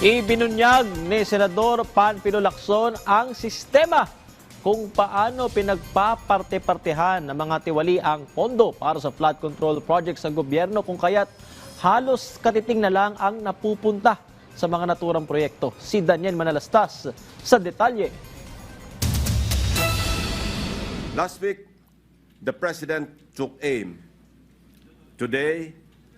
Ibinunyag ni Senador Panfilo Lacson ang sistema kung paano pinagpaparte-partehan ng mga tiwali ang pondo para sa flood control project sa gobyerno kung kaya't halos katiting na lang ang napupunta sa mga naturang proyekto. Si Daniel Manalastas sa detalye. Last week, the President took aim. Today,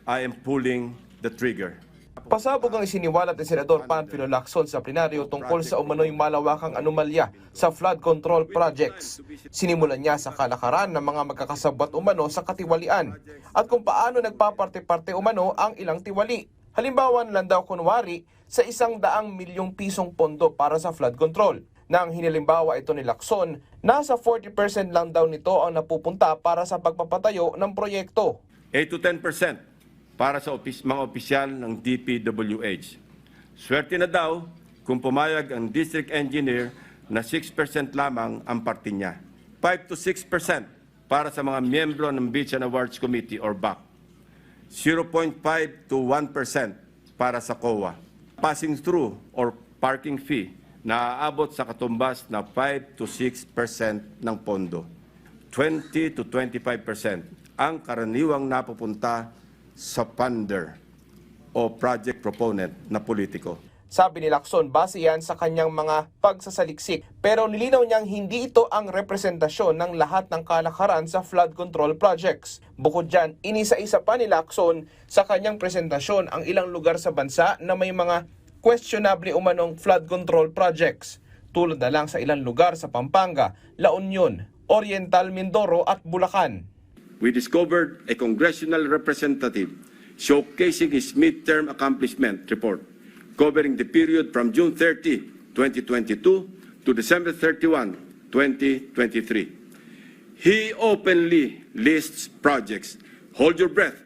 I am pulling the trigger. Pasabog ang isiniwalat ni Senador Panfilo Lacson sa plenaryo tungkol sa umano'y malawakang anomalya sa flood control projects. Sinimulan niya sa kalakaran ng mga magkakasabwat umano sa katiwalian at kung paano nagpaparte-parte umano ang ilang tiwali. Halimbawa lang daw kunwari sa 100 milyong pisong pondo para sa flood control. Nang hinilimbawa ito ni Lacson, nasa 40% lang daw nito ang napupunta para sa pagpapatayo ng proyekto. 8 to 10% para sa mga opisyal ng DPWH. Swerte na daw kung pumayag ang district engineer na 6% lamang ang parte niya. 5 to 6% para sa mga miyembro ng Beach and Awards Committee or BAC. 0.5 to 1% para sa COA. Passing through or parking fee na aabot sa katumbas na 5 to 6% ng pondo. 20 to 25% ang karaniwang napupunta sa funder o project proponent na politiko. Sabi ni Lacson, base yan sa kanyang mga pagsasaliksik. Pero nilinaw niyang hindi ito ang representasyon ng lahat ng kalakaran sa flood control projects. Bukod dyan, inisa-isa pa ni Lacson sa kanyang presentasyon ang ilang lugar sa bansa na may mga questionable umanong flood control projects. Tulad na lang sa ilang lugar sa Pampanga, La Union, Oriental Mindoro at Bulacan. We discovered a congressional representative showcasing his midterm accomplishment report covering the period from June 30, 2022 to December 31, 2023. He openly lists projects, hold your breath,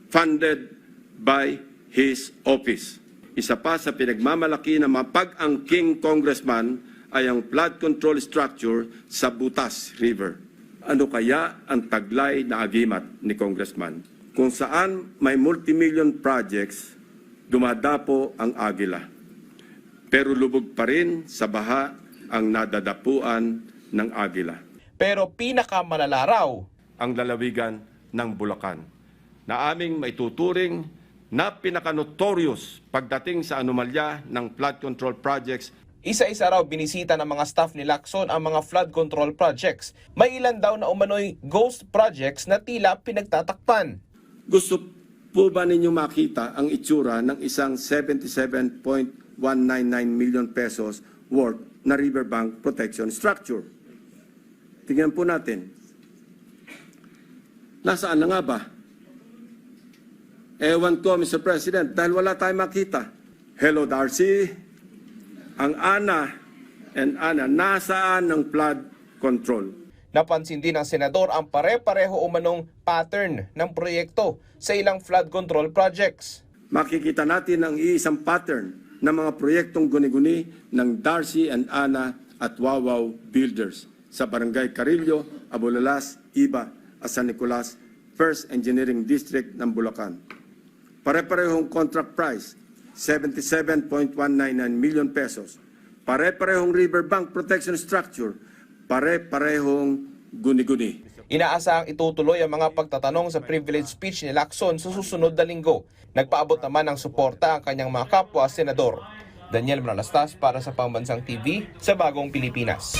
funded by his office. Isa pa sa pinagmamalaki ng mga pag-angking congressman ay ang flood control structure sa Butas River. Ano kaya ang taglay na agimat ni Congressman? Kung saan may multimillion projects, dumadapo ang agila. Pero lubog pa rin sa baha ang nadadapuan ng agila. Pero pinakamalala raw Ang lalawigan ng Bulacan na aming maituturing na pinaka-notorious pagdating sa anomalya ng flood control projects. isa-isa raw binisita ng mga staff ni Lacson ang mga flood control projects. May ilan daw na umano'y ghost projects na tila pinagtatakpan. Gusto po ba ninyo makita ang itsura ng isang 77.199 million pesos worth na riverbank protection structure? Tingnan po natin. Nasaan na nga ba? Ewan ko, Mr. President, dahil wala tayong makita. Hello, Darcy. Ang Ana, nasaan ng flood control? Napansin din ng senador ang pare-pareho umanong pattern ng proyekto sa ilang flood control projects. Makikita natin ang iisang pattern ng mga proyektong guni-guni ng Darcy and Ana at Wawaw Builders sa Barangay Carillo, Abulalas, Iba, at San Nicolas, First Engineering District ng Bulacan. Pare-parehong contract price, 77.199 million pesos. Pare-parehong riverbank protection structure, pare-parehong guni-guni. Inaasahang itutuloy ang mga pagtatanong sa privilege speech ni Lacson sa susunod na linggo. Nagpaabot naman ng suporta ang kanyang mga kapwa senador. Daniel Manalastas para sa Pambansang TV sa Bagong Pilipinas.